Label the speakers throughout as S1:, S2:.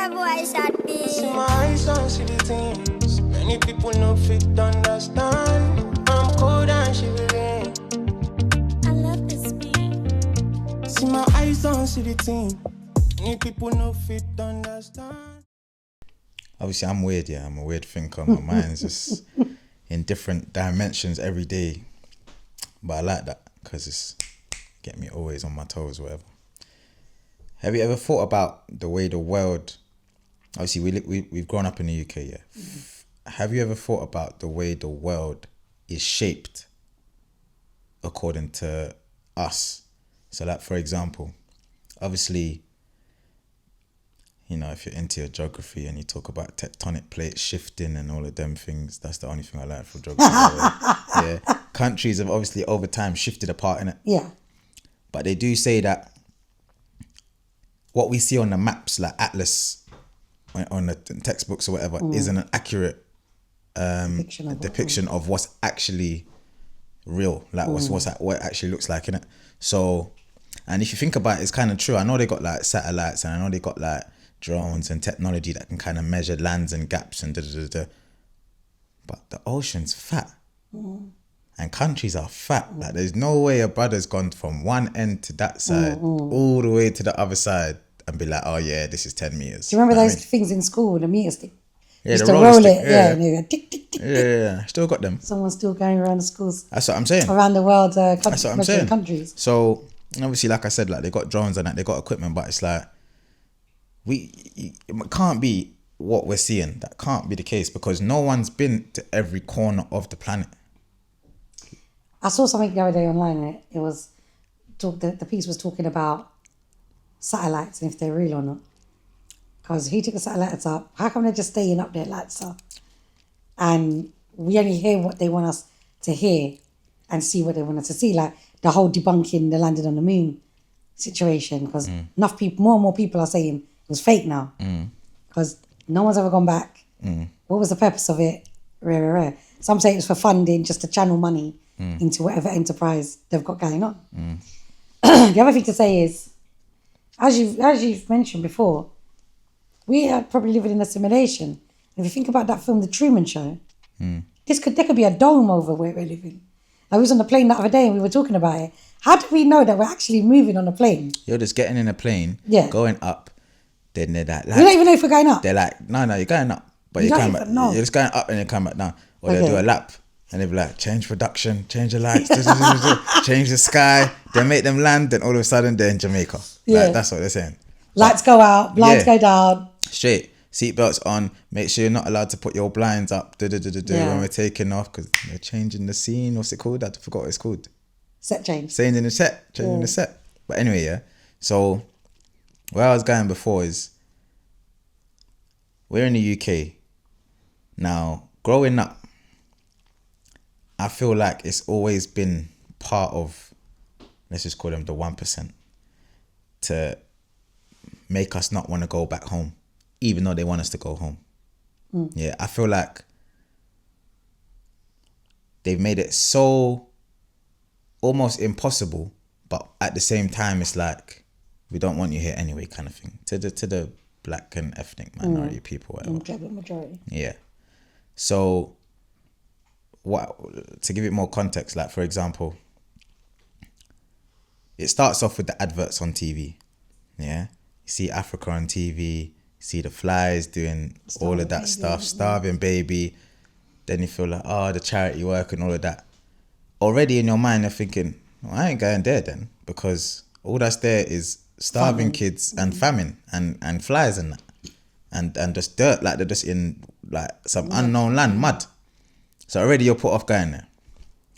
S1: See my eyes don't see the things. Many people no fit understand. I'm cold and shivering.
S2: I love this beat.
S1: See my eyes don't see the things. Many people no fit understand.
S3: Obviously, I'm weird, yeah. I'm a weird thinker. My mind's just in different dimensions every day. But I like that because it's get me always on my toes, whatever. Have you ever thought about the way the world... Obviously, we've grown up in the UK, yeah. Have you ever thought about the way the world is shaped according to us? So, like, for example, obviously... You know, if you're into your geography and you talk about tectonic plates shifting and all of them things, that's the only thing I like for geography. Yeah, countries have obviously over time shifted apart in it.
S4: Yeah.
S3: But they do say that what we see on the maps, like Atlas, on the textbooks or whatever, isn't an accurate depiction of what's actually real, like what it actually looks like, innit? So, and if you think about it, it's kind of true. I know they got like satellites and I know they got like drones and technology that can kind of measure lands and gaps and da-da-da-da. But the ocean's fat. And countries are fat. Like there's no way a brother's gone from one end to that side all the way to the other side and be like, oh yeah, this is 10 meters.
S4: Do you remember those things in school, the meter stick?
S3: Yeah,
S4: used
S3: the
S4: to
S3: roller
S4: roll
S3: stick,
S4: it, yeah, and they go tick, tick, tick, tick.
S3: Yeah, still got them.
S4: Someone's still going around the schools.
S3: That's what I'm saying.
S4: Around the world,
S3: That's what I'm saying.
S4: countries.
S3: So obviously, like I said, like they got drones and that, they got equipment, but it's like it can't be what we're seeing. That can't be the case because no one's been to every corner of the planet.
S4: I saw something the other day online. It was the piece was talking about satellites and if they're real or not. Because he took the satellites up. How come they're just staying up there like so? And we only hear what they want us to hear and see what they want us to see. Like the whole debunking the landing on the moon situation. Because enough people, more and more people are saying it was fake now. Because no one's ever gone back. What was the purpose of it? Rare. Some say it was for funding, just to channel money into whatever enterprise they've got going on. The other thing to say is, as you've mentioned before, we are probably living in a simulation. If you think about that film, The Truman Show, there could be a dome over where we're living. I was on the plane the other day and we were talking about it. How do we know that we're actually moving on a plane?
S3: You're just getting in a plane, going up, then they're like...
S4: We don't even know if we're going up.
S3: They're like, no, you're going up, but you're coming back. You're just going up and you come back down. Or they'll do a lap and they'll be like, change production, change the lights, change the sky, then make them land, then all of a sudden they're in Jamaica. Like, that's what they're saying.
S4: Lights go out, blinds go down.
S3: Straight, seatbelts on, make sure you're not allowed to put your blinds up when we're taking off because they're changing the scene. What's it called? I forgot what it's called.
S4: Set change.
S3: Changing the set. But anyway, yeah. So where I was going before is we're in the UK. Now, growing up, I feel like it's always been part of, let's just call them the 1%, to make us not want to go back home, even though they want us to go home. Yeah, I feel like they've made it so almost impossible, but at the same time, it's like, we don't want you here anyway, kind of thing. To the black and ethnic minority people, whatever.
S4: Majority.
S3: Yeah. So, to give it more context, like for example, it starts off with the adverts on TV. Yeah. You see Africa on TV, you see the flies doing all of that stuff, starving baby. Then you feel like, the charity work and all of that. Already in your mind, you're thinking, well, I ain't going there then, because all that's there is starving kids and famine and flies and that. And just dirt, like they're just in like some unknown land, mud. So already you're put off going there.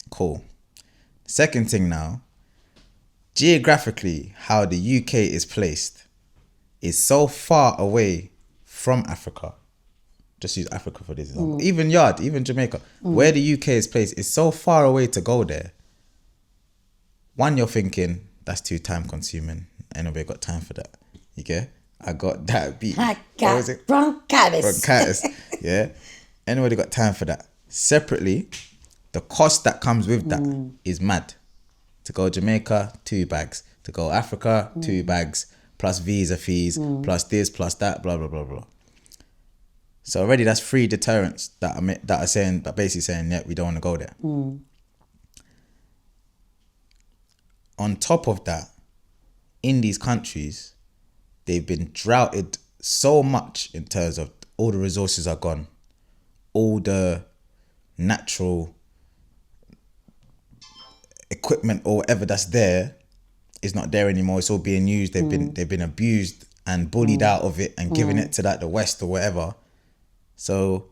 S3: Cool. Second thing now, geographically, how the UK is placed is so far away from Africa. Just use Africa for this example. Even Jamaica, where the UK is placed is so far away to go there. One, you're thinking, that's too time consuming. Ain't nobody got time for that. You get? I got that beat.
S4: I got bronchitis.
S3: Yeah. Anybody got time for that? Separately, the cost that comes with that is mad. To go Jamaica, 2 bags. To go Africa, 2 bags. plus visa fees, plus this, plus that, blah, blah, blah, blah. So already that's 3 deterrents that are basically saying, yeah, we don't want to go there. On top of that, in these countries, they've been droughted so much in terms of all the resources are gone. All the natural equipment or whatever that's there is not there anymore. It's all being used. They've been abused and bullied out of it and given it to like the West or whatever. So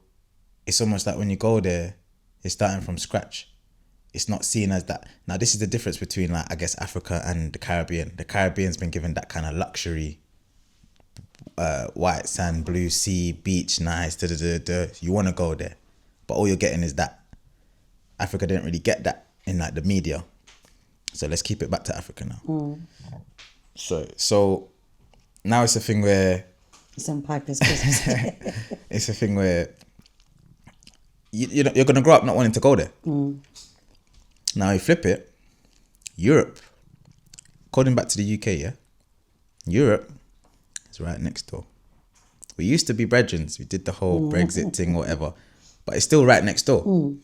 S3: it's almost like when you go there, it's starting from scratch. It's not seen as that. Now, this is the difference between, like, I guess, Africa and the Caribbean. The Caribbean's been given that kind of luxury, white sand, blue sea, beach, nice, you want to go there. But all you're getting is that. Africa didn't really get that in, like, the media. So let's keep it back to Africa now. So now it's a thing where...
S4: It's on Piper's Christmas.
S3: It's a thing where you're going to grow up not wanting to go there. Now you flip it, Europe, according back to the UK, yeah? Europe is right next door. We used to be brethren. We did the whole Brexit thing or whatever, but it's still right next door.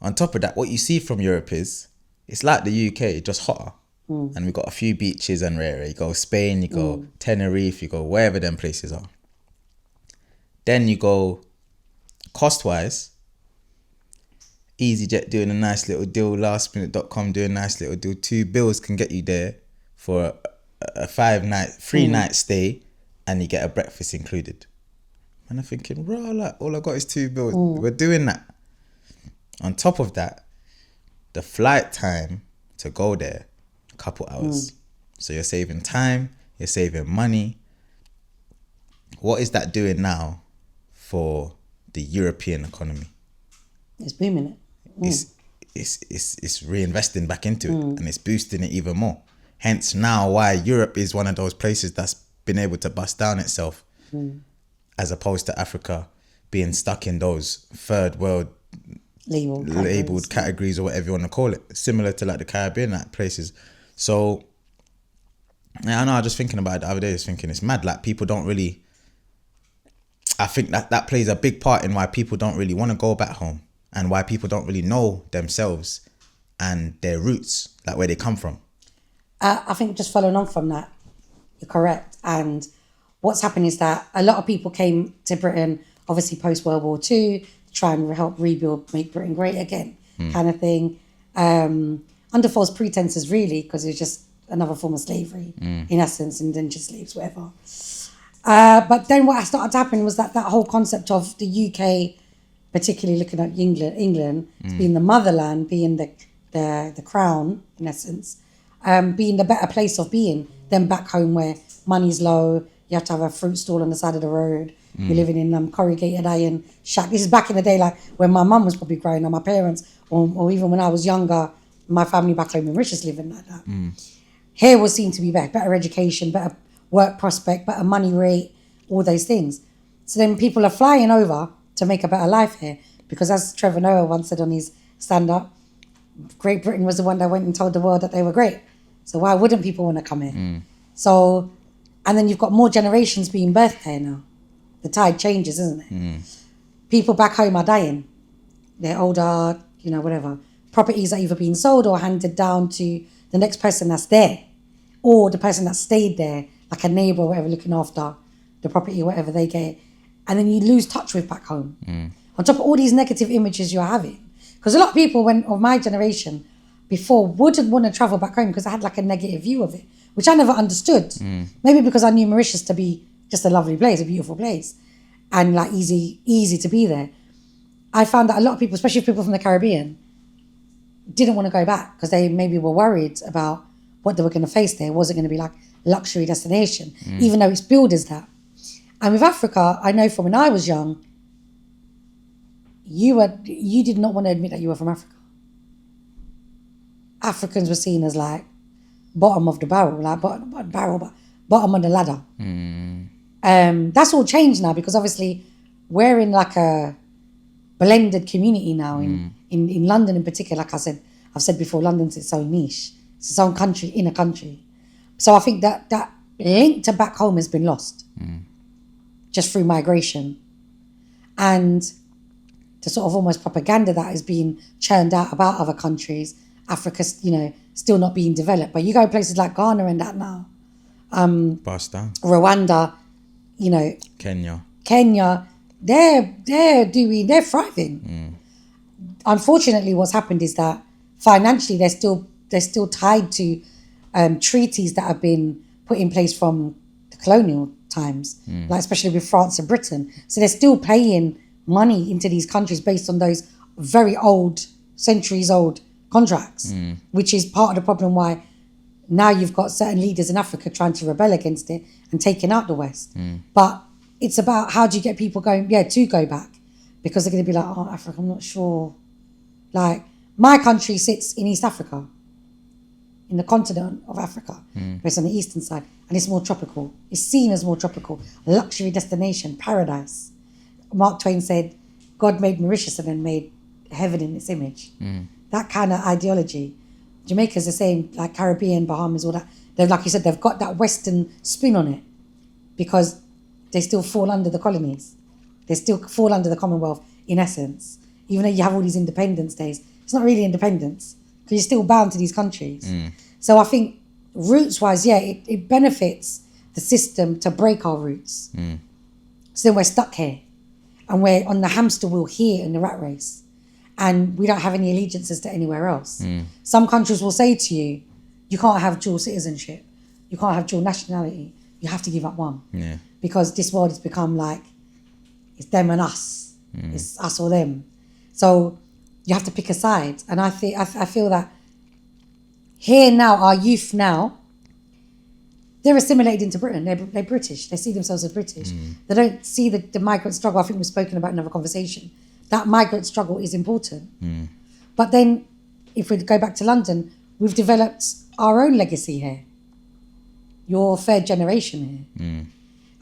S3: On top of that, what you see from Europe is, it's like the UK, just hotter. And we've got a few beaches and rare. You go Spain, you go Tenerife, you go wherever them places are. Then you go cost-wise, EasyJet doing a nice little deal, lastminute.com doing a nice little deal. 2 bills can get you there for a 3-night stay, and you get a breakfast included. And I'm thinking, bro, like, all I got is 2 bills. We're doing that. On top of that, the flight time to go there, a couple hours. So you're saving time, you're saving money. What is that doing now for the European economy?
S4: It's booming it.
S3: It's reinvesting back into it, and it's boosting it even more. Hence now why Europe is one of those places that's been able to bust down itself, as opposed to Africa being stuck in those third world labeled categories or whatever you want to call it, similar to like the Caribbean, like places. So yeah, I know, I was just thinking about it the other day, just thinking it's mad, like people don't really, I think that plays a big part in why people don't really want to go back home, and why people don't really know themselves and their roots, like where they come from.
S4: I think just following on from that, you're correct. And what's happened is that a lot of people came to Britain, obviously post World War II, to try and help rebuild, make Britain great again, kind of thing. Under false pretenses, really, because it was just another form of slavery, in essence, indentured slaves, whatever. But then what started to happen was that whole concept of the UK, particularly looking at England being the motherland, being the crown, in essence, being the better place of being than back home where money's low, you have to have a fruit stall on the side of the road, you're living in corrugated iron shack. This is back in the day, like when my mum was probably growing up, my parents, or even when I was younger, my family back home in Mauritius living like that. Here was seen to be better education, better work prospect, better money rate, all those things. So then people are flying over to make a better life here, because as Trevor Noah once said on his stand-up, Great Britain was the one that went and told the world that they were great. So why wouldn't people want to come here? So, and then you've got more generations being birthed here now. The tide changes, isn't it? People back home are dying. They're older, whatever. Properties are either being sold or handed down to the next person that's there, or the person that stayed there, like a neighbour or whatever, looking after the property or whatever they get. And then you lose touch with back home. On top of all these negative images you're having. Because a lot of people of my generation before wouldn't want to travel back home because I had like a negative view of it, which I never understood. Maybe because I knew Mauritius to be just a lovely place, a beautiful place, and like easy to be there. I found that a lot of people, especially people from the Caribbean, didn't want to go back because they maybe were worried about what they were going to face there. Was it going to be like a luxury destination, even though it's billed as that? And with Africa, I know from when I was young, you did not want to admit that you were from Africa. Africans were seen as like bottom of the barrel, like bottom of the ladder. That's all changed now because obviously we're in like a blended community now in London in particular. Like I've said before, London's its own niche. It's its own country in a country. So I think that link to back home has been lost just through migration. And the sort of almost propaganda that is being churned out about other countries, Africa's, still not being developed. But you go places like Ghana and that now,
S3: Basta,
S4: Rwanda,
S3: Kenya.
S4: they're thriving. Unfortunately, what's happened is that financially they're still tied to treaties that have been put in place from the colonial times, like especially with France and Britain. So they're still paying money into these countries based on those very old, centuries old contracts, which is part of the problem why now you've got certain leaders in Africa trying to rebel against it and taking out the West. But it's about how do you get people going, to go back, because they're going to be like, oh, Africa, I'm not sure. Like, my country sits in East Africa, in the continent of Africa, but it's on the eastern side, and it's more tropical. It's seen as more tropical, a luxury destination, paradise. Mark Twain said, God made Mauritius and then made heaven in its image. That kind of ideology. Jamaica's the same, like Caribbean, Bahamas, all that. They're, like you said, they've got that Western spin on it because they still fall under the colonies. They still fall under the Commonwealth in essence. Even though you have all these independence days, it's not really independence because you're still bound to these countries. So I think roots-wise, it benefits the system to break our roots. So then we're stuck here and we're on the hamster wheel here in the rat race. And we don't have any allegiances to anywhere else. Some countries will say to you, you can't have dual citizenship. You can't have dual nationality. You have to give up one.
S3: Yeah.
S4: Because this world has become like, it's them and us. It's us or them. So you have to pick a side. And I feel that here now, our youth now, they're assimilated into Britain. They're British. They see themselves as British. They don't see the migrant struggle. I think we've spoken about in another conversation. That migrant struggle is important. But then if we go back to London, we've developed our own legacy here. Your third generation here.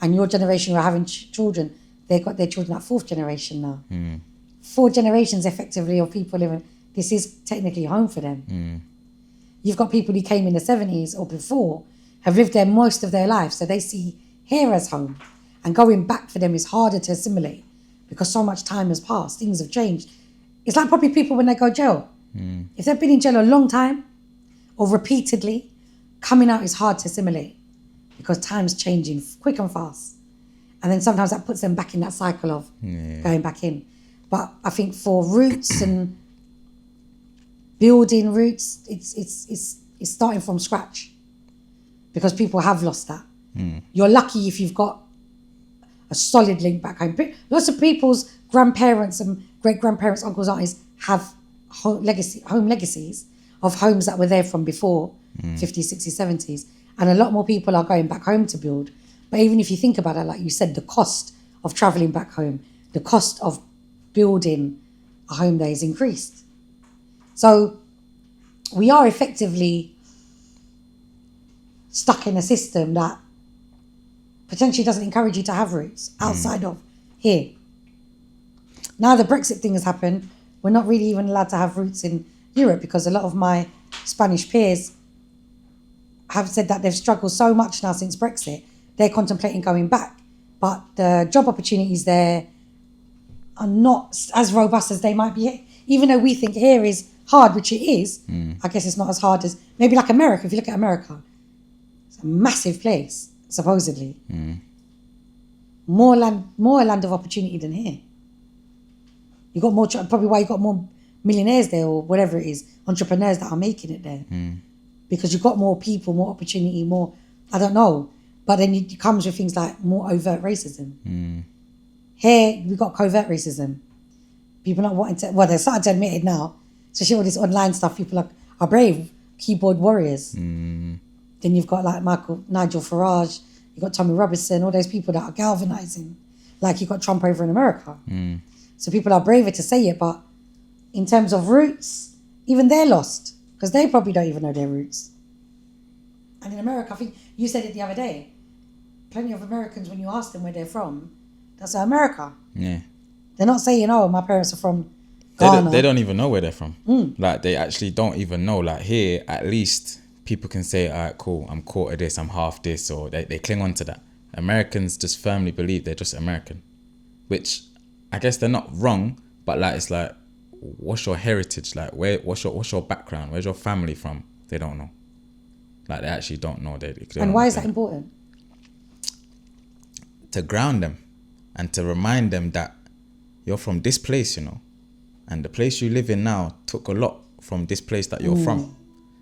S4: And your generation who are having children, they've got their children at fourth generation now. 4 generations effectively of people living. This is technically home for them. You've got people who came in the 70s or before, have lived there most of their life. So they see here as home. And going back for them is harder to assimilate because so much time has passed. Things have changed. It's like probably people when they go jail. If they've been in jail a long time or repeatedly, coming out is hard to assimilate because time's changing quick and fast. And then sometimes that puts them back in that cycle of going back in. But I think for roots and building roots, it's starting from scratch because people have lost that. You're lucky if you've got a solid link back home. Lots of people's grandparents and great-grandparents, uncles, aunties have home legacies of homes that were there from before 50s, 60s, 70s. And a lot more people are going back home to build. But even if you think about it, like you said, the cost of travelling back home, the cost of building a home there is increased. So we are effectively stuck in a system that potentially doesn't encourage you to have roots outside of here. Now the Brexit thing has happened, we're not really even allowed to have roots in Europe because a lot of my Spanish peers have said that they've struggled so much now since Brexit, they're contemplating going back. But the job opportunities there are not as robust as they might be here. Even though we think here is hard, which it is, I guess it's not as hard as maybe like America. If you look at America, it's a massive place, supposedly. More land of opportunity than here. You got more, probably why you got more millionaires there or whatever it is, entrepreneurs that are making it there. Because you've got more people, more opportunity, more, I don't know. But then it comes with things like more overt racism. Here, we've got covert racism. People not wanting to, well, they're starting to admit it now. Especially all this online stuff, people are brave, keyboard warriors. Then you've got like Nigel Farage, you've got Tommy Robinson, all those people that are galvanizing. Like you've got Trump over in America. So people are braver to say it, but in terms of roots, even they're lost because they probably don't even know their roots. And in America, I think you said it the other day, plenty of Americans, when you ask them where they're from, they'll say America.
S3: Yeah.
S4: They're not saying, oh, my parents are from Ghana.
S3: They don't even know where they're from. Like, they actually don't even know. Like, here, at least people can say, all right, cool, I'm quarter this, I'm half this, or they cling on to that. Americans just firmly believe they're just American, which I guess they're not wrong, but like, it's like, what's your heritage? Like, what's your background? Where's your family from? They don't know. Like, they actually don't know.
S4: And why is that important?
S3: To ground them and to remind them that you're from this place, you know, and the place you live in now took a lot from this place that you're from.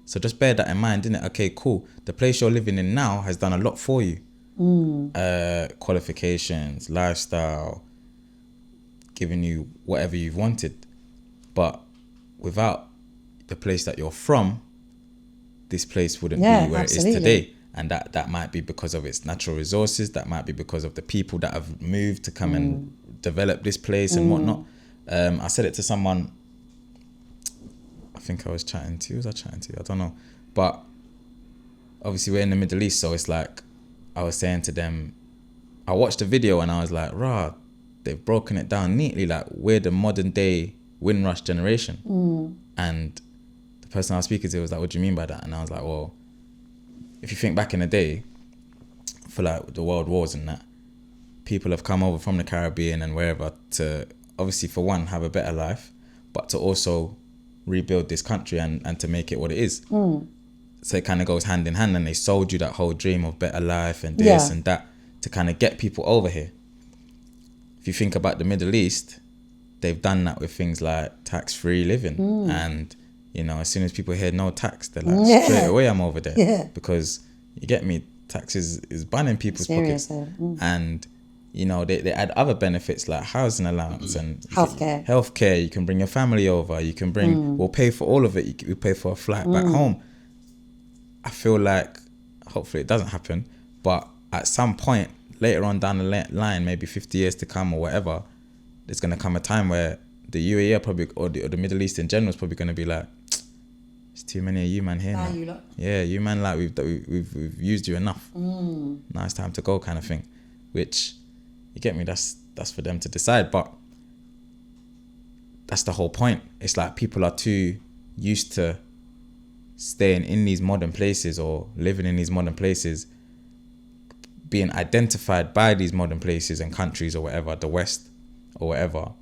S3: So just bear that in mind, innit? Okay, cool. The place you're living in now has done a lot for you. Qualifications, lifestyle, giving you whatever you've wanted. But without the place that you're from, this place wouldn't be where
S4: absolutely.
S3: it is today. And that might be because of its natural resources. That might be because of the people that have moved to come and develop this place and whatnot. I said it to someone, I think I was chatting to. Who was I chatting to? I don't know. But obviously we're in the Middle East, so it's like, I was saying to them, I watched the video and I was like, rah, they've broken it down neatly. Like, we're the modern day Windrush generation. And the person I was speaking to was like, what do you mean by that? And I was like, well, if you think back in the day, for like the world wars and that, people have come over from the Caribbean and wherever to, obviously, for one, have a better life, but to also rebuild this country and to make it what it is. So it kind of goes hand in hand, and they sold you that whole dream of better life and this and that to kind of get people over here. If you think about the Middle East, they've done that with things like tax-free living. And, you know, as soon as people hear no tax, they're like, straight away I'm over there.
S4: Yeah.
S3: Because, you get me, taxes is banning people's pockets. And, you know, they add other benefits like housing allowance and healthcare. You can bring your family over. You can bring, we'll pay for all of it. We'll pay for a flight back home. I feel like, hopefully it doesn't happen, but at some point later on down the line, maybe 50 years to come or whatever, there's going to come a time where the UAE are probably, or the Middle East in general is probably going to be like, it's too many of you man here now. You man, like we've used you enough. Now it's time to go, kind of thing. Which, you get me, that's for them to decide, but that's the whole point. It's like people are too used to staying in these modern places or living in these modern places, being identified by these modern places and countries or whatever, the West or whatever,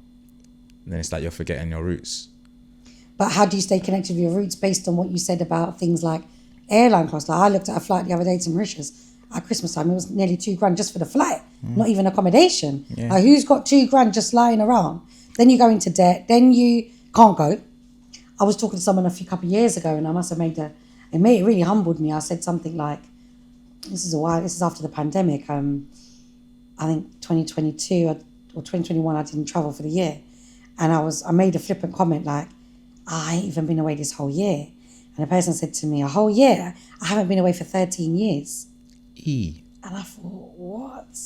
S3: and then it's like you're forgetting your roots.
S4: But how do you stay connected with your roots based on what you said about things like airline costs? Like, I looked at a flight the other day to Mauritius at Christmas time. It was nearly $2,000 just for the flight, not even accommodation. Like, who's got $2,000 just lying around? Then you go into debt. Then you can't go. I was talking to someone a couple of years ago, and I must have it really humbled me. I said something like, this is after the pandemic. I think 2022 or 2021, I didn't travel for the year. And I made a flippant comment like, I ain't even been away this whole year. And the person said to me, a whole year? I haven't been away for 13 years. And I thought, what?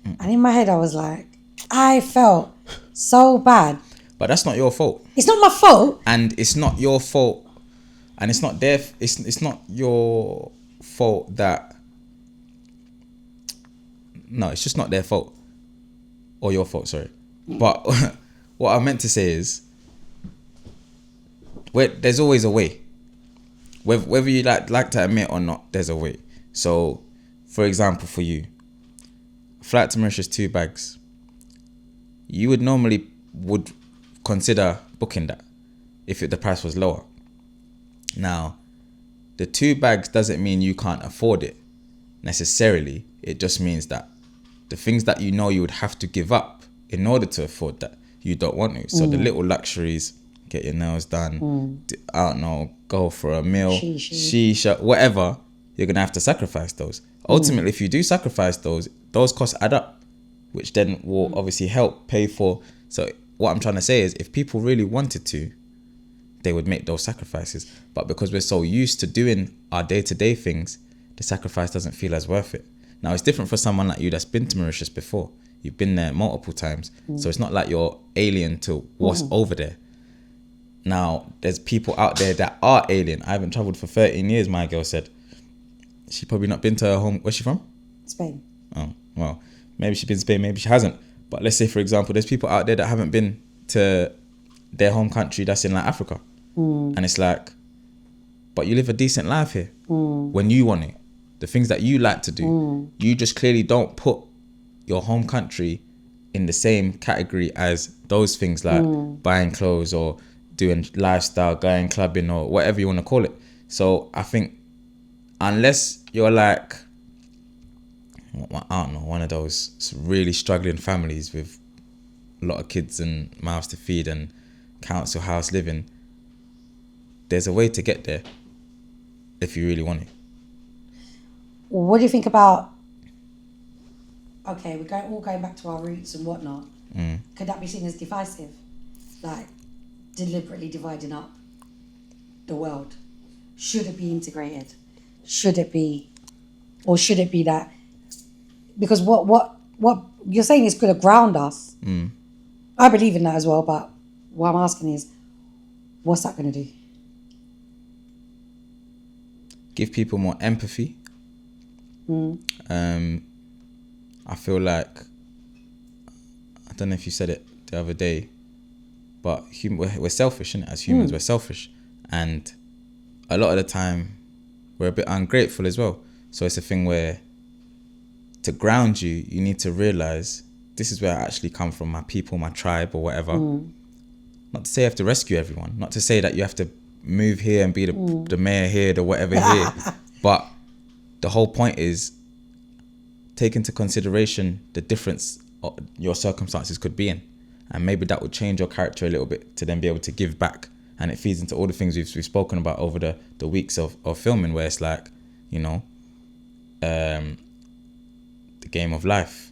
S4: And in my head, I was like, I felt so bad.
S3: But that's not your fault.
S4: It's not my fault.
S3: And it's not your fault. And it's not it's not your fault that... No, it's just not their fault. Or your fault, sorry. But what I meant to say is, there's always a way. Whether you like to admit or not, there's a way. So, for example, for you, flight to Mauritius, 2 bags. You would normally consider booking that if the price was lower. Now, the 2 bags doesn't mean you can't afford it necessarily. It just means that the things that you know you would have to give up in order to afford that, you don't want to. So the little luxuries, get your nails done, I don't know, go for a meal, shisha, whatever, you're going to have to sacrifice those. Ultimately, if you do sacrifice those costs add up, which then will obviously help pay for. So what I'm trying to say is, if people really wanted to, they would make those sacrifices. But because we're so used to doing our day-to-day things, the sacrifice doesn't feel as worth it. Now, it's different for someone like you that's been to Mauritius before. You've been there multiple times. So it's not like you're alien to what's over there. Now, there's people out there that are alien. I haven't travelled for 13 years, my girl said. She probably not been to her home. Where's she from? Spain. Oh, well, maybe she's been to Spain, maybe she hasn't. But let's say, for example, there's people out there that haven't been to their home country that's in like Africa. And it's like, but you live a decent life here when you want it. The things that you like to do, you just clearly don't put your home country in the same category as those things like buying clothes or doing lifestyle, going clubbing or whatever you want to call it. So I think unless you're like, I don't know, one of those really struggling families with a lot of kids and mouths to feed and council house living, there's a way to get there if you really want it.
S4: What do you think about, okay, we're all going back to our roots and whatnot. Could that be seen as divisive? Like deliberately dividing up the world? Should it be integrated? Should it be that? Because what you're saying is going to ground us. I believe in that as well, but what I'm asking is, what's that going to do?
S3: Give people more empathy. I feel like, I don't know if you said it the other day, but we're selfish, innit? As humans, we're selfish. And a lot of the time, we're a bit ungrateful as well. So it's a thing where, to ground you, you need to realise, this is where I actually come from, my people, my tribe or whatever. Not to say you have to rescue everyone. Not to say that you have to move here and be the mayor here, the whatever here. But the whole point is, take into consideration the difference your circumstances could be in. And maybe that would change your character a little bit to then be able to give back. And it feeds into all the things we've spoken about over the weeks of filming, where it's like, you know, the game of life,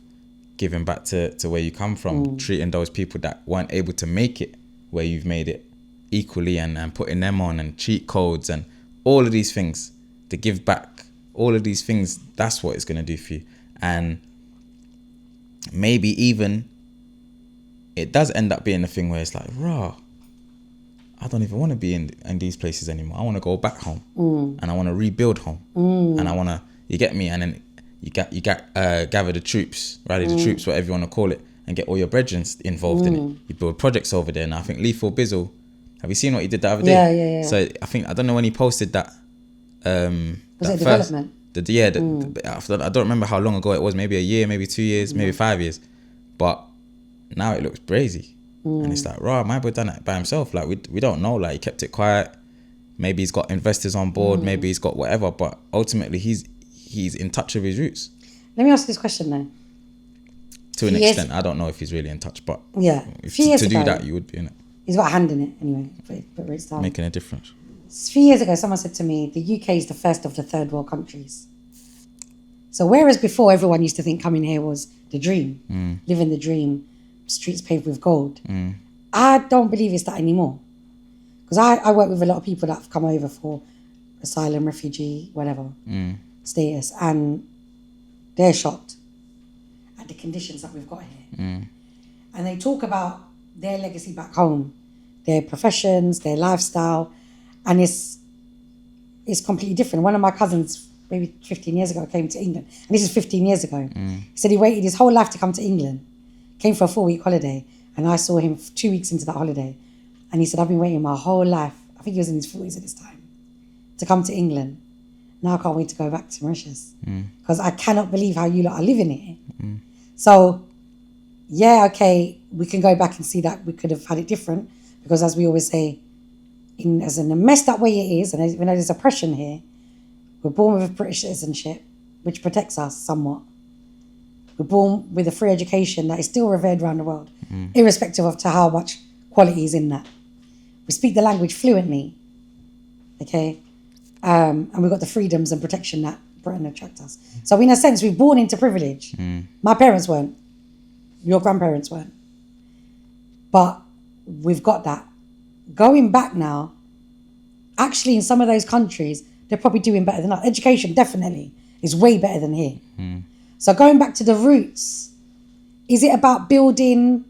S3: giving back to where you come from, treating those people that weren't able to make it where you've made it equally, and putting them on, and cheat codes and all of these things to give back. All of these things, that's what it's going to do for you. And maybe even it does end up being a thing where it's like, rah, I don't even want to be in these places anymore. I want to go back home and I want to rebuild home and I want to, you get me? And then you gather the troops, rally the troops, whatever you want to call it, and get all your brethren involved in it. You build projects over there. And I think Lethal Bizzle, have you seen what he did the other day?
S4: Yeah.
S3: So I don't know when he posted that.
S4: Was it development?
S3: I don't remember how long ago it was. Maybe a year, maybe 2 years, maybe 5 years. But now it looks brazy. And it's like, right, my boy done it by himself. Like, we don't know. Like, he kept it quiet. Maybe he's got investors on board. Maybe he's got whatever. But ultimately, he's in touch with his roots.
S4: Let me ask you this question though.
S3: To an extent, I don't know if he's really in touch, but
S4: to
S3: do that, you would be in it.
S4: He's got a hand in it anyway. Put rates down.
S3: Making a difference.
S4: A few years ago, someone said to me, the UK is the first of the third world countries. So whereas before everyone used to think coming here was the dream, living the dream, streets paved with gold, I don't believe it's that anymore. Because I work with a lot of people that have come over for asylum, refugee, whatever status, and they're shocked at the conditions that we've got here. And they talk about their legacy back home, their professions, their lifestyle, and it's completely different. One of my cousins, maybe 15 years ago, came to England, and this is 15 years ago. He said he waited his whole life to come to England, came for a 4-week holiday, and I saw him 2 weeks into that holiday, and he said, I've been waiting my whole life, I think he was in his 40s at this time, to come to England. Now I can't wait to go back to Mauritius, because I cannot believe how you lot are living here. So, yeah, okay, we can go back and see that we could have had it different, because as we always say, in a messed up way it is, and even though there's oppression here, we're born with a British citizenship, which protects us somewhat. We're born with a free education that is still revered around the world, irrespective of to how much quality is in that. We speak the language fluently, okay? And we've got the freedoms and protection that Britain attract us. So in a sense, we're born into privilege. My parents weren't. Your grandparents weren't. But we've got that. Going back now, actually in some of those countries, they're probably doing better than us. Education definitely is way better than here. So going back to the roots, is it about building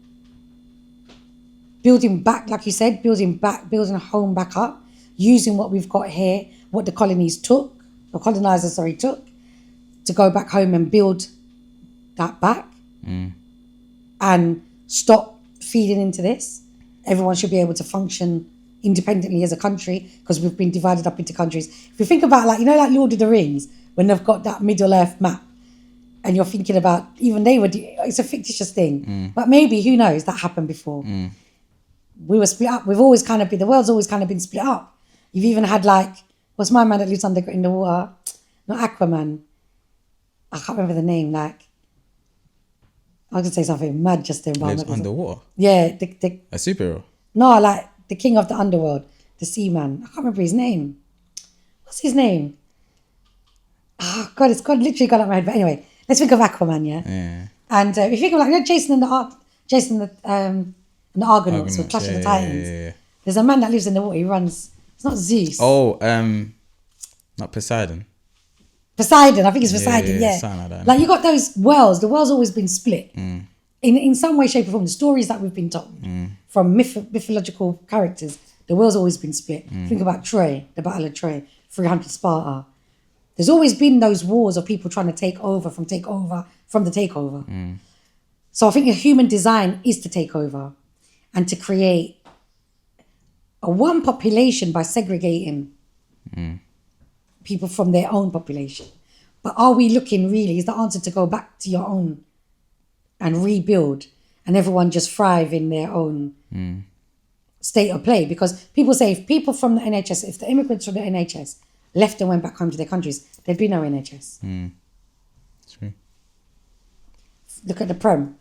S4: back, like you said, building home back up, using what we've got here, what the colonizers took, to go back home and build that back and stop feeding into this? Everyone should be able to function independently as a country because we've been divided up into countries. If you think about like Lord of the Rings, when they've got that Middle Earth map, and you're thinking about even they were. It's a fictitious thing, but maybe who knows that happened before. We were split up. We've always kind of been. The world's always kind of been split up. You've even had like what's my man that lives under in the water? Not Aquaman. I can't remember the name. Like I was gonna say something mad just then.
S3: Lives underwater.
S4: Yeah,
S3: A superhero.
S4: no, like the king of the underworld, the seaman. I can't remember his name. What's his name? Oh God, it's literally gone up my head. But anyway, let's think of Aquaman, yeah.
S3: Yeah.
S4: And if you think of like Jason and the Argonauts or Clash of the Titans.
S3: Yeah.
S4: There's a man that lives in the water. He runs. It's not Zeus.
S3: Oh, not Poseidon.
S4: Poseidon. I think it's Poseidon. Yeah.
S3: Something like that.
S4: Like you got those worlds. The world's always been split. In some way, shape, or form. The stories that we've been told from mythological characters, the world's always been split. Think about Troy, the Battle of Troy, 300 Sparta. There's always been those wars of people trying to take over from the takeover. So I think the human design is to take over and to create a one population by segregating people from their own population. But are we looking really, is the answer to go back to your own and rebuild and everyone just thrive in their own state of play? Because people say if people from the NHS, if the immigrants from the NHS left and went back home to their countries, there'd be no NHS.
S3: True.
S4: Look at the Prem.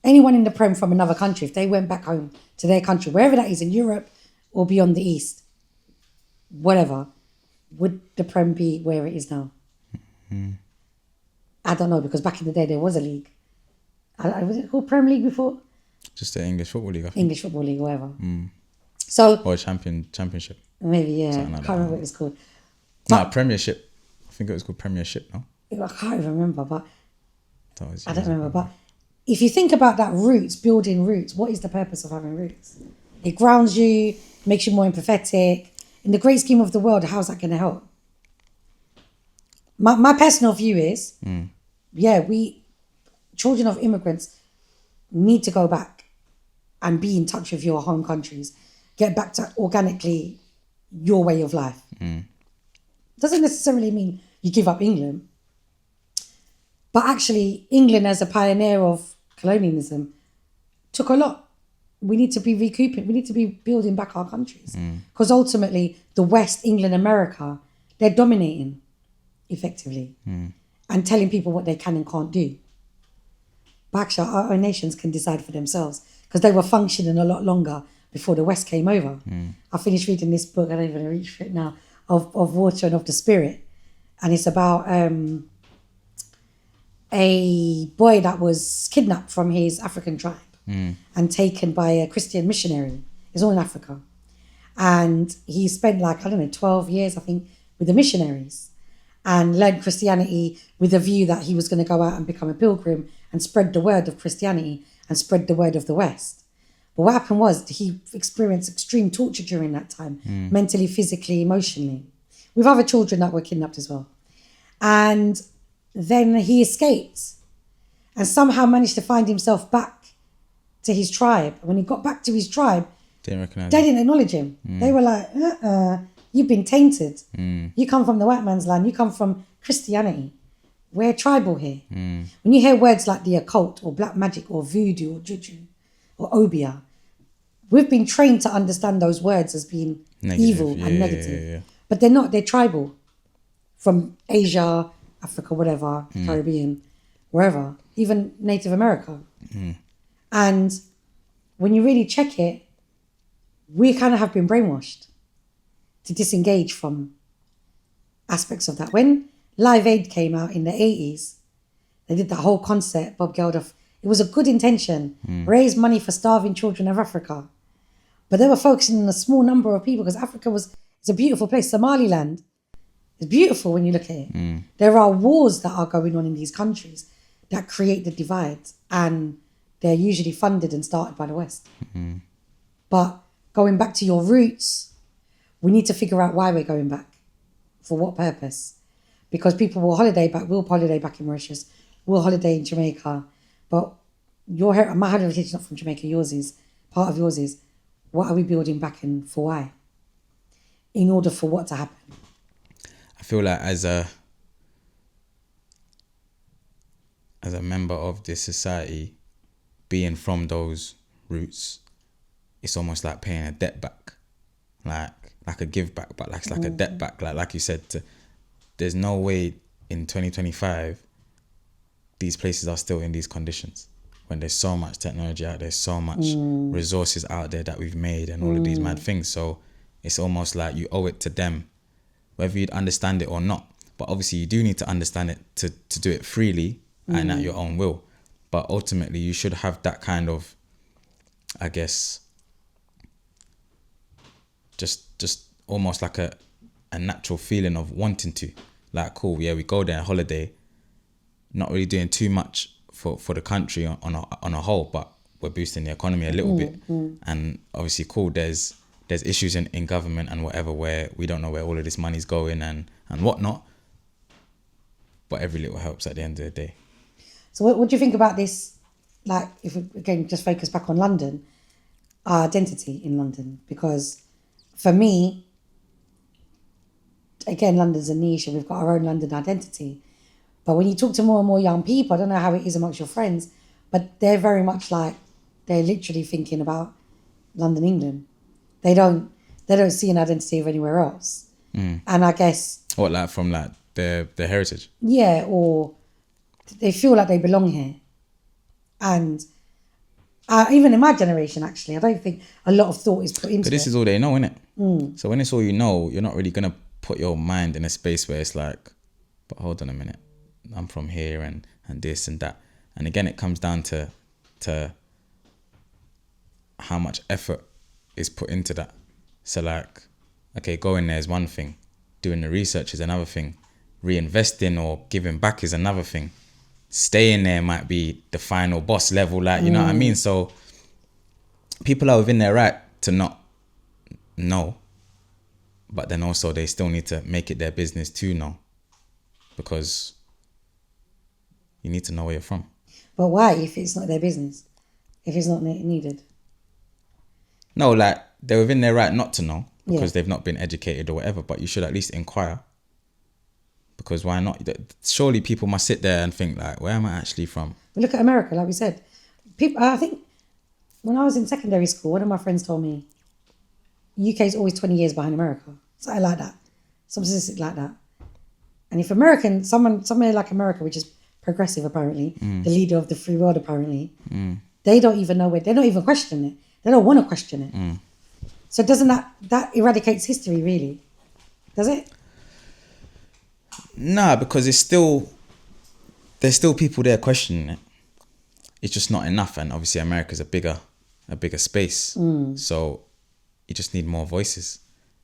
S4: Anyone in the Prem from another country, if they went back home to their country, wherever that is in Europe or beyond the East, whatever, would the Prem be where it is now? I don't know, because back in the day there was a league. Was it called Prem League before?
S3: Just the English Football League, I think.
S4: English Football League, whatever. So
S3: Or championship.
S4: maybe, yeah.
S3: Something
S4: I
S3: like
S4: can't
S3: that.
S4: remember what it was called.
S3: No, Premiership. I think it was called Premiership, no?
S4: I can't even remember, but
S3: That was
S4: I don't remember. But if you think about that roots, building roots, what is the purpose of having roots? It grounds you, makes you more empathetic. In the great scheme of the world, how's that going to help? My personal view is, we, children of immigrants, need to go back and be in touch with your home countries. Get back to organically your way of life. Doesn't necessarily mean you give up England. But actually, England as a pioneer of colonialism took a lot. We need to be recouping. We need to be building back our countries. Because ultimately, the West, England, America, they're dominating effectively and telling people what they can and can't do. But actually, our own nations can decide for themselves because they were functioning a lot longer before the West came over. I finished reading this book, I don't even reach for it now, of Water and of the Spirit. And it's about a boy that was kidnapped from his African tribe and taken by a Christian missionary. It's all in Africa. And he spent 12 years, I think, with the missionaries and learned Christianity with a view that he was going to go out and become a pilgrim and spread the word of Christianity and spread the word of the West. But what happened was he experienced extreme torture during that time, mentally, physically, emotionally, with other children that were kidnapped as well. And then he escaped and somehow managed to find himself back to his tribe. When he got back to his tribe,
S3: Didn't recognize
S4: they
S3: him.
S4: didn't acknowledge him. They were like, you've been tainted. You come from the white man's land. You come from Christianity. We're tribal here. When you hear words like the occult or black magic or voodoo or juju or obia, we've been trained to understand those words as being evil and negative.
S3: Yeah.
S4: But they're not. They're tribal. From Asia, Africa, whatever, Caribbean, wherever, even Native America. And when you really check it, we kind of have been brainwashed to disengage from aspects of that. When Live Aid came out in the 80s, they did that whole concert, Bob Geldof. It was a good intention, raise money for starving children of Africa. But they were focusing on a small number of people because Africa it's a beautiful place. Somaliland is beautiful when you look at it. There are wars that are going on in these countries that create the divides, and they're usually funded and started by the West. But going back to your roots, we need to figure out why we're going back. For what purpose? Because people will holiday back in Mauritius, will holiday in Jamaica, but my heritage is not from Jamaica, part of yours is. what are we building back and for why? In order for what to happen?
S3: I feel like as a member of this society, being from those roots, it's almost like paying a debt back, like a give back, but like it's like a debt back. Like you said, there's no way in 2025 these places are still in these conditions when there's so much technology out there, so much resources out there that we've made and all of these mad things. So it's almost like you owe it to them, whether you'd understand it or not. But obviously you do need to understand it to do it freely and at your own will. But ultimately you should have that kind of, I guess, just almost like a natural feeling of wanting to. Like, cool, yeah, we go there on holiday, not really doing too much for the country on a whole, but we're boosting the economy a little bit. And obviously, cool, there's issues in government and whatever where we don't know where all of this money's going and whatnot. But every little helps at the end of the day.
S4: So what do you think about this? Like, if we, again, just focus back on London, our identity in London, because for me, again, London's a niche and we've got our own London identity. But when you talk to more and more young people, I don't know how it is amongst your friends, but they're very much like, they're literally thinking about London, England. They don't see an identity of anywhere else. And I guess...
S3: What, like from like their heritage?
S4: Yeah, or they feel like they belong here. And even in my generation, actually, I don't think a lot of thought is put into it.
S3: But this is all they know, innit? So when it's all you know, you're not really going to put your mind in a space where it's like, but hold on a minute, I'm from here and this and that. And again, it comes down to how much effort is put into that. So like, okay, going there is one thing, doing the research is another thing, reinvesting or giving back is another thing, staying there might be the final boss level, like, you know what I mean? So people are within their right to not know, but then also they still need to make it their business to know, because you need to know where you're from.
S4: But why, if it's not their business? If it's not needed?
S3: No, like, they're within their right not to know because they've not been educated or whatever, but you should at least inquire. Because why not? Surely people must sit there and think, like, where am I actually from?
S4: Look at America, like we said. People, I think when I was in secondary school, one of my friends told me, UK is always 20 years behind America. Something like that. Some statistic like that. And if somewhere like America, which is progressive apparently, the leader of the free world apparently, they don't even know they're not even questioning it. They don't want to question it. So doesn't that eradicates history really? Does it?
S3: Nah, because there's still people there questioning it. It's just not enough, and obviously America's a bigger space. So you just need more voices,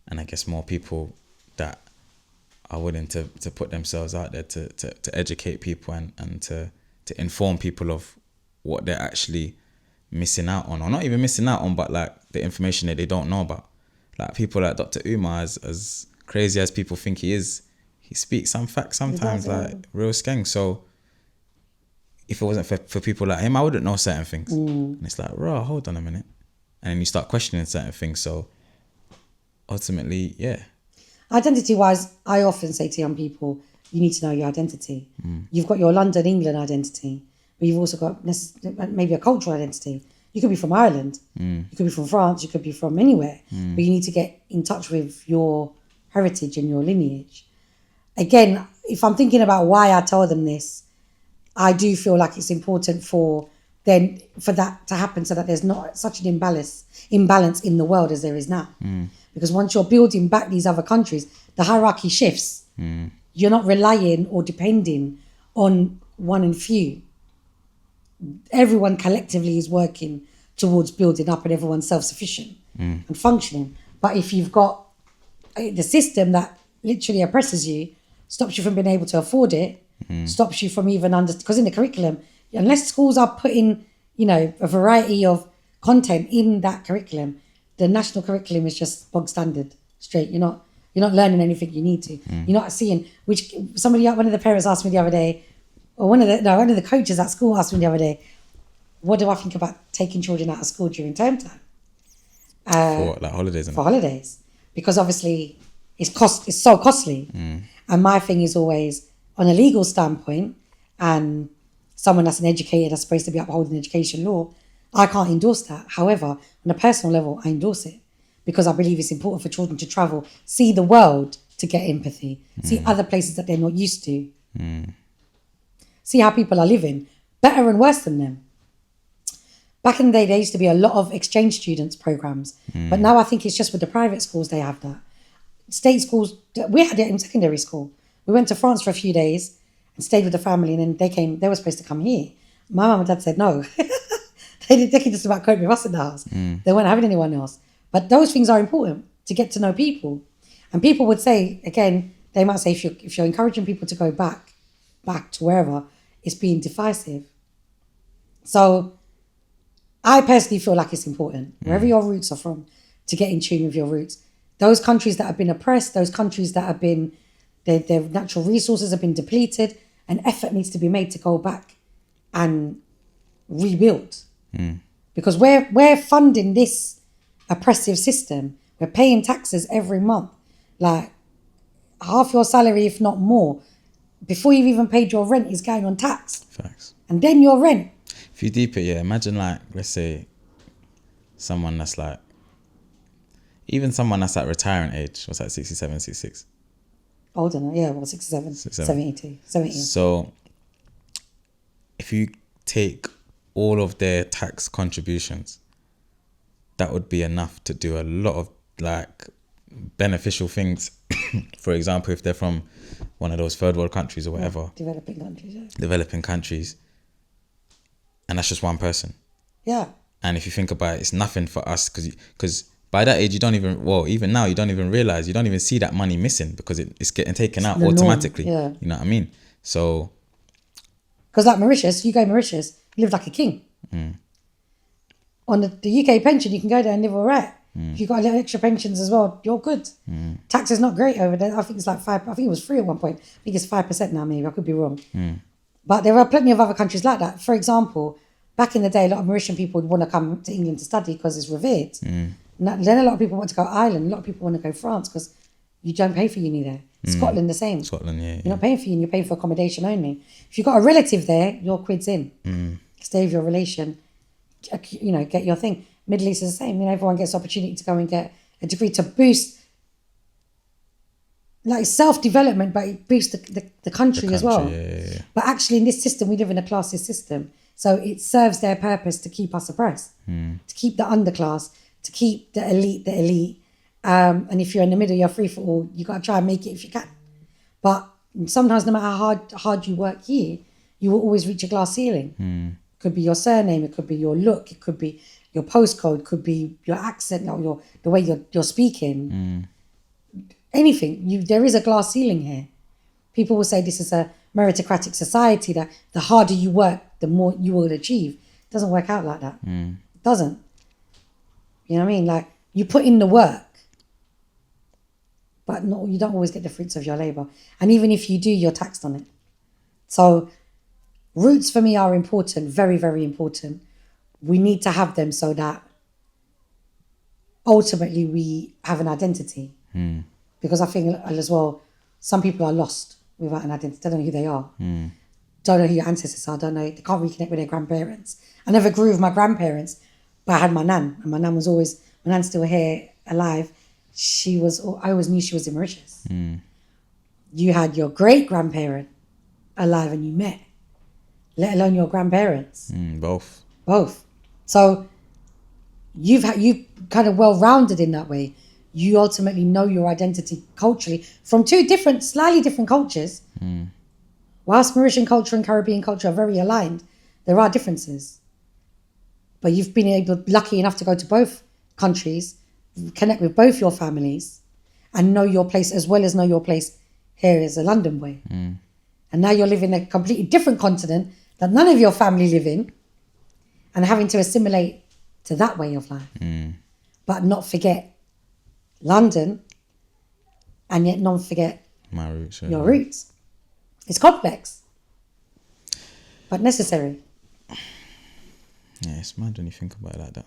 S3: and I guess more people that are willing to put themselves out there to educate people and to inform people of what they're actually missing out on, or not even missing out on, but like the information that they don't know about. Like people like Dr. Umar, as crazy as people think he is, he speaks some facts sometimes, like real skeng. So if it wasn't for people like him, I wouldn't know certain things. And it's like, raw, hold on a minute. And then you start questioning certain things. So ultimately, yeah.
S4: Identity-wise, I often say to young people, you need to know your identity. You've got your London, England identity, but you've also got maybe a cultural identity. You could be from Ireland, you could be from France, you could be from anywhere, but you need to get in touch with your heritage and your lineage. Again, if I'm thinking about why I tell them this, I do feel like it's important for that to happen so that there's not such an imbalance in the world as there is now. Because once you're building back these other countries, the hierarchy shifts. You're not relying or depending on one and few. Everyone collectively is working towards building up and everyone's self-sufficient and functioning. But if you've got the system that literally oppresses you, stops you from being able to afford it, stops you from even because in the curriculum, unless schools are putting, a variety of content in that curriculum, the national curriculum is just bog standard, straight. You're not learning anything you need to. You're not seeing one of the parents asked me the other day, or one of the coaches at school asked me the other day, what do I think about taking children out of school during term time?
S3: For like holidays and
S4: for holidays, because obviously it's so costly. And my thing is always on a legal standpoint, and someone that's an educator that's supposed to be upholding education law, I can't endorse that. However, on a personal level, I endorse it because I believe it's important for children to travel, see the world, to get empathy, see other places that they're not used to, see how people are living, better and worse than them. Back in the day, there used to be a lot of exchange students programs, but now I think it's just with the private schools they have that. State schools, we had it in secondary school. We went to France for a few days and stayed with the family, and then they were supposed to come here. My mum and dad said no. They could just about cope with us in the house. They weren't having anyone else. But those things are important to get to know people. And people would say, again, they might say if you're encouraging people to go back to wherever, it's being divisive. So I personally feel like it's important, wherever your roots are from, to get in tune with your roots. Those countries that have been oppressed, those countries that have been, their natural resources have been depleted, an effort needs to be made to go back and rebuild. Because we're funding this oppressive system. We're paying taxes every month, like half your salary, if not more. Before you've even paid your rent, is going on tax.
S3: Facts.
S4: And then your rent.
S3: If you deep it, imagine like, let's say, someone that's like, even someone that's at retiring age, what's that, 67, 66?
S4: Older now, yeah, well, 67, 72, 70.
S3: So if you take all of their tax contributions, that would be enough to do a lot of like beneficial things. For example, if they're from one of those third world countries or whatever,
S4: Developing countries, yeah.
S3: developing countries, and that's just one person.
S4: Yeah.
S3: And if you think about it, it's nothing for us because by that age, you don't even, well, even now, you don't even realize, you don't even see that money missing because it's getting taken out automatically.
S4: Yeah.
S3: You know what I mean? So,
S4: because like Mauritius, you live like a king. On the UK pension, you can go there and live all right. If you've got a little extra pensions as well, you're good. Tax is not great over there. I think it's like 5%. I think it was 3 at one point. I think it's 5% now, maybe. I could be wrong. But there are plenty of other countries like that. For example, back in the day, a lot of Mauritian people would want to come to England to study because it's revered. Then a lot of people want to go Ireland. A lot of people want to go France because you don't pay for uni there. Scotland, the same.
S3: Scotland, yeah.
S4: You're not paying for uni, you're paying for accommodation only. If you've got a relative there, your quid's in. Stay with your relation, get your thing. Middle East is the same. Everyone gets the opportunity to go and get a degree to boost, like self-development, but it boosts the country as well.
S3: Yeah.
S4: But actually in this system, we live in a classist system. So it serves their purpose to keep us oppressed, to keep the underclass, to keep the elite. And if you're in the middle, you're free for all. You got to try and make it if you can. But sometimes, no matter how hard you work here, you will always reach a glass ceiling. It could be your surname, it could be your look, it could be your postcode, it could be your accent, or the way you're speaking. Anything. There is a glass ceiling here. People will say this is a meritocratic society, that the harder you work, the more you will achieve. It doesn't work out like that. It doesn't. You know what I mean? Like, you put in the work, but you don't always get the fruits of your labour. And even if you do, you're taxed on it. So roots for me are important, very, very important. We need to have them so that ultimately we have an identity. Because I think as well, some people are lost without an identity. They don't know who they are. Don't know who your ancestors are. Don't know. They can't reconnect with their grandparents. I never grew with my grandparents, but I had my nan. And my nan was always, my nan's still here, alive. I always knew she was in Mauritius. You had your great-grandparent alive and you met, let alone your grandparents. Both. So you kind of well-rounded in that way. You ultimately know your identity culturally from two slightly different cultures. Whilst Mauritian culture and Caribbean culture are very aligned, there are differences. But you've been lucky enough to go to both countries, connect with both your families, and know your place as well as know your place here as a London boy. And now you're living in a completely different continent that none of your family live in, and having to assimilate to that way of life. But not forget London, and yet not forget
S3: my roots.
S4: Your roots. It's complex, but necessary.
S3: Yeah, it's mad when you think about it like that.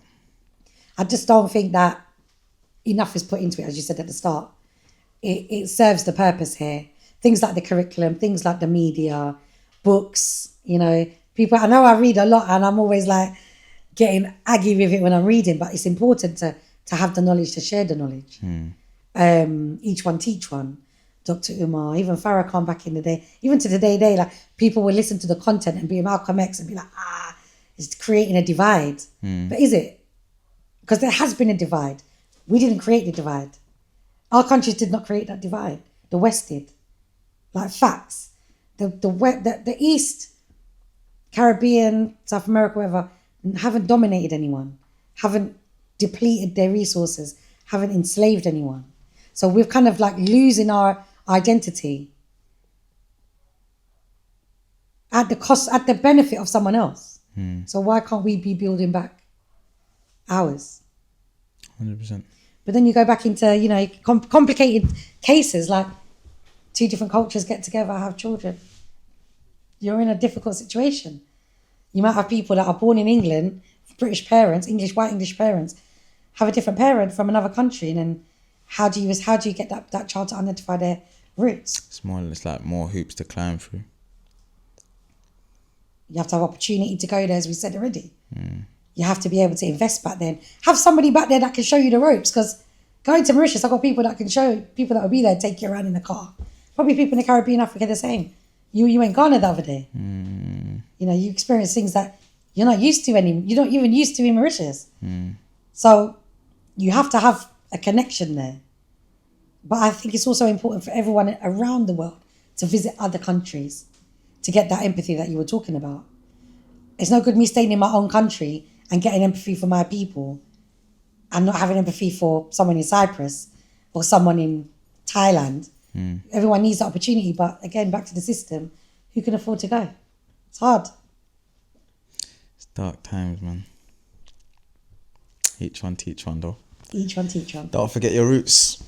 S4: I just don't think that enough is put into it, as you said at the start. It serves the purpose here. Things like the curriculum, things like the media, books, you know, people, I know I read a lot and I'm always like getting aggy with it when I'm reading, but it's important to have the knowledge, to share the knowledge. Each one teach one. Dr. Umar, even Farrakhan back in the day, even to the day, like people will listen to the content and be Malcolm X and be like, it's creating a divide. But is it? Because there has been a divide. We didn't create the divide. Our countries did not create that divide. The West did. Like facts. The East, Caribbean, South America, whatever, haven't dominated anyone, haven't depleted their resources, haven't enslaved anyone. So we're kind of like losing our identity at the benefit of someone else. So why can't we be building back ours?
S3: 100%.
S4: But then you go back into, you know, complicated cases like two different cultures get together, have children. You're in a difficult situation. You might have people that are born in England, British parents, white English parents, have a different parent from another country, and then how do you get that child to identify their roots?
S3: It's like more hoops to climb through.
S4: You have to have opportunity to go there, as we said already. You have to be able to invest back then. Have somebody back there that can show you the ropes, because going to Mauritius, I've got people that can show, people that will be there, take you around in the car. Probably people in the Caribbean, Africa, the same. You went Ghana the other day. You know, you experience things that you're not used to you're not even used to in Mauritius. So you have to have a connection there. But I think it's also important for everyone around the world to visit other countries to get that empathy that you were talking about. It's no good me staying in my own country and getting empathy for my people and not having empathy for someone in Cyprus or someone in Thailand. Everyone needs the opportunity, but again, back to the system, who can afford to go? It's hard.
S3: It's dark times, man. Each one teach one, though.
S4: Each one teach one.
S3: Don't forget your roots.